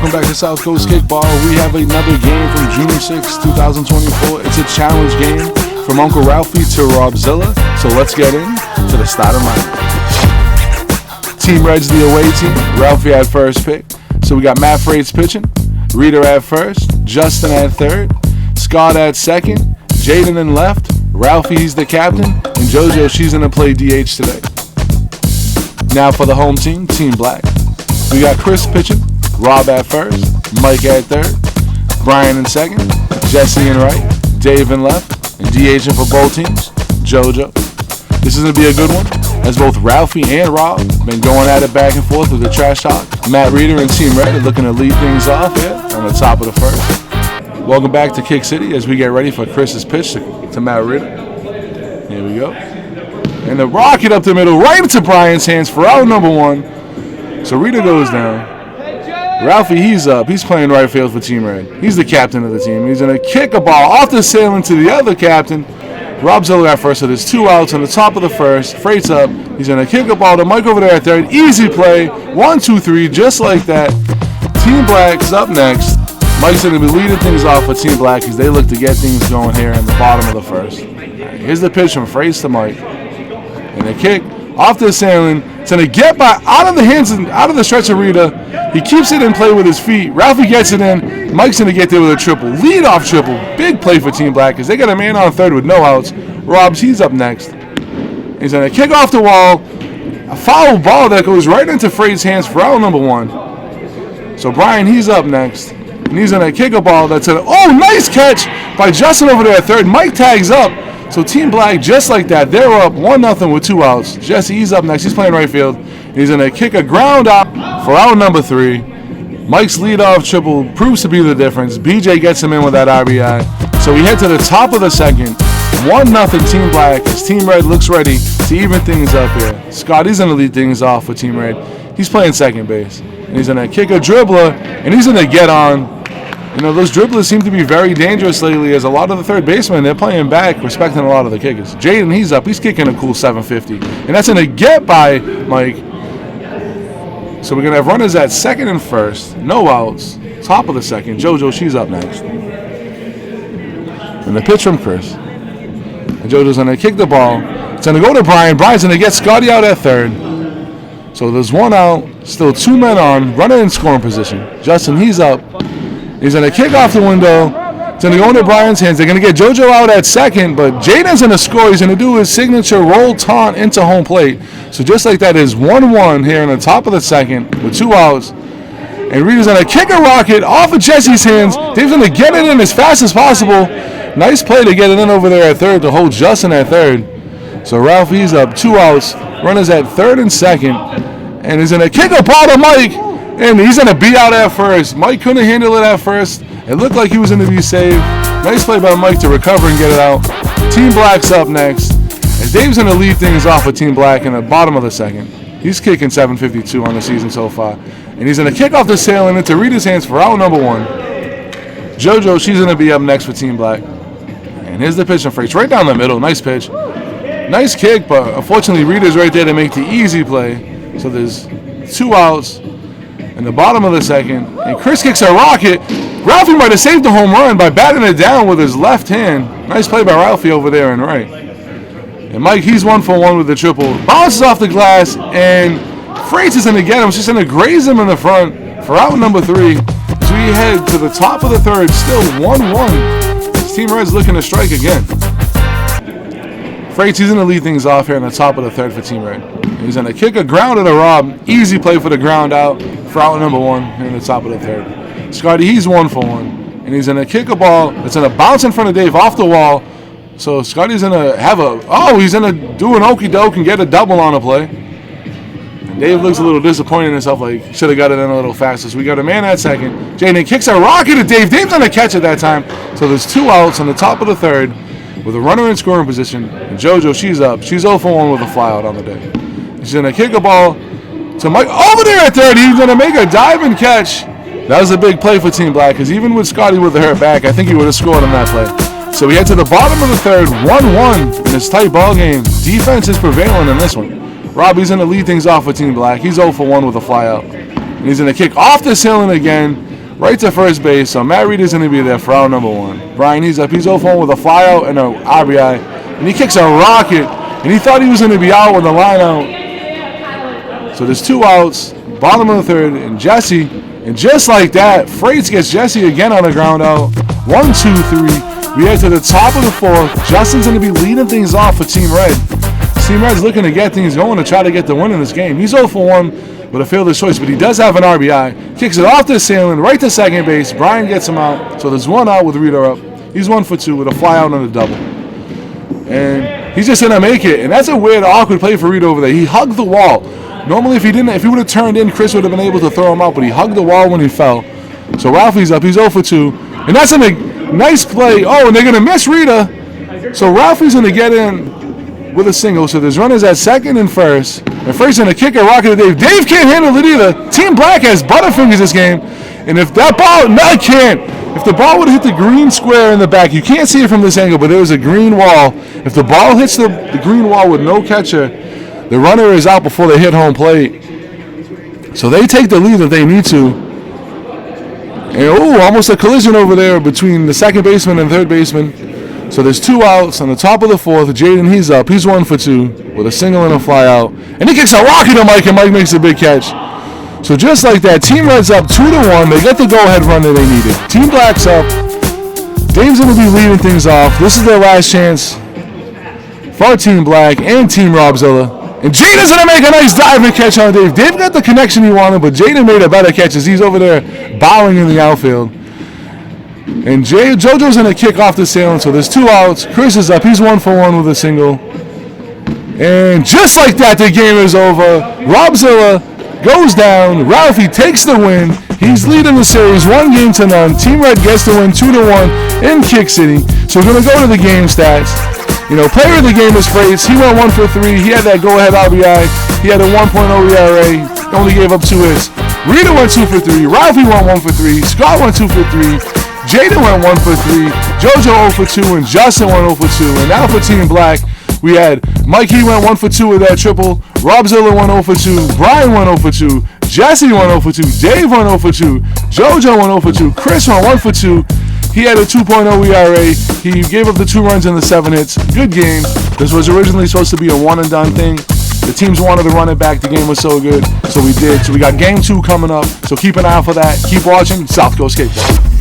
Welcome back to South Coast Kickball. We have another game from June 6, 2024. It's a challenge game from Uncle Ralfy to Rob Zilla. So let's get into the starting lineup. Team Red's the away team. Ralfy at first pick. So we got Matt Freights pitching, Reader at first, Justin at third, Scott at second, Jaden in left, Ralfy, he's the captain, and JoJo, she's going to play DH today. Now for the home team, Team Black. We got Chris pitching, Rob at first, Mike at third, Brian in second, Jesse in right, Dave in left, and DHing for both teams, JoJo. This is going to be a good one, as both Ralfy and Rob been going at it back and forth with the trash talk. Matt Reader and Team Red are looking to lead things off here on the top of the first. Welcome back to Kick City as we get ready for Chris's pitch to Matt Reader. Here we go. And the rocket up the middle, right into Brian's hands for out number one. So Reader goes down. Ralfy, he's up. He's playing right field for Team Red. He's the captain of the team. He's going to kick a ball off the sailing to the other captain. Rob Zilla at first, so there's 2 outs on the top of the first. Freight's up. He's going to kick a ball to Mike over there at third. Easy play. 1, 2, 3, just like that. Team Black's up next. Mike's going to be leading things off for Team Black as they look to get things going here in the bottom of the first. Right, here's the pitch from Freight's to Mike. And the kick off the sailing. It's going to get by out of the hands and out of the stretch of Rita. He keeps it in play with his feet. Ralfy gets it in. Mike's going to get there with a triple. Lead-off triple. Big play for Team Black because they got a man on third with no outs. Rob's, he's up next. He's going to kick off the wall. A foul ball that goes right into Freight's hands for out number one. So Brian, he's up next. And he's going to kick a ball that's nice catch by Justin over there at third. Mike tags up. So Team Black, just like that, they're up 1-0 with 2 outs. Jesse, he's up next. He's playing right field. He's going to kick a ground out for out number 3. Mike's leadoff triple proves to be the difference. BJ gets him in with that RBI. So we head to the top of the second. 1-0 Team Black as Team Red looks ready to even things up here. Scott, he's going to lead things off for Team Red. He's playing second base. And he's going to kick a dribbler, and he's going to get on. You know, those dribblers seem to be very dangerous lately as a lot of the third basemen, they're playing back, respecting a lot of the kickers. Jaden, he's up. He's kicking a cool 750. And that's going to get by Mike. So we're going to have runners at second and first. No outs. Top of the second. JoJo, she's up next. And the pitch from Chris. And JoJo's going to kick the ball. It's going to go to Brian. Brian's going to get Scotty out at third. So there's 1 out. Still 2 men on. Runner in scoring position. Justin, he's up. He's going to kick off the window. It's going to go into Brian's hands. They're going to get JoJo out at second, but Jaden's going to score. He's going to do his signature roll taunt into home plate. So just like that is 1-1 here in the top of the second with 2 outs. And Rita's going to kick a rocket off of Jesse's hands. Dave's going to get it in as fast as possible. Nice play to get it in over there at third to hold Justin at third. So Ralphie's up 2 outs. Runners at third and second. And he's going to kick a ball to Mike. And he's going to be out at first. Mike couldn't handle it at first. It looked like he was going to be saved. Nice play by Mike to recover and get it out. Team Black's up next. And Dave's going to lead things off with Team Black in the bottom of the second. He's kicking 752 on the season so far. And he's going to kick off the sailing into Rita's hands for out number 1. JoJo, she's going to be up next for Team Black. And here's the pitch from Freights. Right down the middle. Nice pitch. Nice kick, but unfortunately Rita's right there to make the easy play. So there's 2 outs in the bottom of the second, and Chris kicks a rocket. Ralfy might have saved the home run by batting it down with his left hand. Nice play by Ralfy over there and right. And Mike, he's 1 for 1 with the triple. Bounces off the glass, and Freights is going to get him. She's going to graze him in the front for out number 3. So we head to the top of the third, still 1-1. This Team Red's looking to strike again. Freights, he's going to lead things off here in the top of the third for Team Red. He's going to kick a grounder to Rob. Easy play for the ground out for out number 1 here in the top of the third. Scotty, he's 1 for 1. And he's going to kick a ball. It's going to bounce in front of Dave off the wall. So Scotty's going to have he's going to do an okey doke and get a double on a play. And Dave looks a little disappointed in himself, like should have got it in a little faster. So we got a man at second. Jaden kicks a rocket to Dave. Dave's going to catch it that time. So there's 2 outs on the top of the third with a runner in scoring position. And JoJo, she's up. She's 0 for 1 with a flyout on the day. He's going to kick a ball to Mike over there at third. He's going to make a dive and catch. That was a big play for Team Black because even with Scotty with the hurt back, I think he would have scored on that play. So we head to the bottom of the third, 1-1 in this tight ball game. Defense is prevailing in this one. Robbie's going to lead things off with Team Black. He's 0 for 1 with a flyout. And he's going to kick off the ceiling again. right to first base. So Matt Reeder's going to be there for out number 1. Brian, he's up. He's 0-for-1 with a flyout and an RBI. And he kicks a rocket. And he thought he was going to be out with the line out. So there's 2 outs. Bottom of the 3rd. And Jesse. And just like that, Freights gets Jesse again on the ground out. 1, 2, 3. We head to the top of the 4th. Justin's going to be leading things off for Team Red. Team Red's looking to get things going to try to get the win in this game. He's 0-for-1 with a fielder's choice, but he does have an RBI. Kicks it off the ceiling, right to second base. Brian gets him out. So there's 1 out with Rita up. He's 1-for-2 with a fly out and a double. And he's just going to make it. And that's a weird, awkward play for Rita over there. He hugged the wall. Normally, if he would have turned in, Chris would have been able to throw him out, but he hugged the wall when he fell. So Ralphie's up. He's 0-for-2. And that's a nice play. Oh, and they're going to miss Rita. So Ralphie's going to get in with a single. So there's runners at second and first. And first going to kick a rocket to Dave. Dave can't handle it either. Team Black has butterfingers this game. And if that ball, no, I can't. If the ball would have hit the green square in the back, you can't see it from this angle, but there was a green wall. If the ball hits the green wall with no catcher, the runner is out before they hit home plate. So they take the lead if they need to. And almost a collision over there between the second baseman and third baseman. So there's 2 outs on the top of the 4th. Jaden, he's up. He's 1-for-2 with a single and a fly out. And he kicks a rocket to Mike, and Mike makes a big catch. So just like that, Team Red's up 2-1. They get the go-ahead run that they needed. Team Black's up. Dave's going to be leading things off. This is their last chance for Team Black and Team Robzilla. And Jaden's going to make a nice diving catch on Dave. Dave got the connection he wanted, but Jaden made a better catch as he's over there bowling in the outfield. And JoJo's going to kick off the sailing, so there's 2 outs. Chris is up. He's 1-for-1 with a single. And just like that, the game is over. Robzilla goes down. Ralphie takes the win. He's leading the series 1-0. Team Red gets the win 2-1 in Kick City. So we're going to go to the game stats. Player of the game is Freights. He went 1-for-3. He had that go-ahead RBI. He had a 1.0 ERA. Only gave up 2 hits. Rita went 2-for-3. Ralphie went 1-for-3. Scott went 2-for-3. Jaden went 1-for-3. JoJo 0-for-2. And Justin went 0-for-2. And now for Team Black, we had Mike, he went 1-for-2 with that triple. Robzilla went 0-for-2. Brian went 0-for-2. Jesse went 0-for-2. Dave went 0-for-2. JoJo went 0-for-2. Chris went 1-for-2. He had a 2.0 ERA. He gave up the 2 runs and the 7 hits. Good game. This was originally supposed to be a one-and-done thing. The teams wanted to run it back. The game was so good, so we did. So we got game 2 coming up. So keep an eye out for that. Keep watching South Coast Kickball.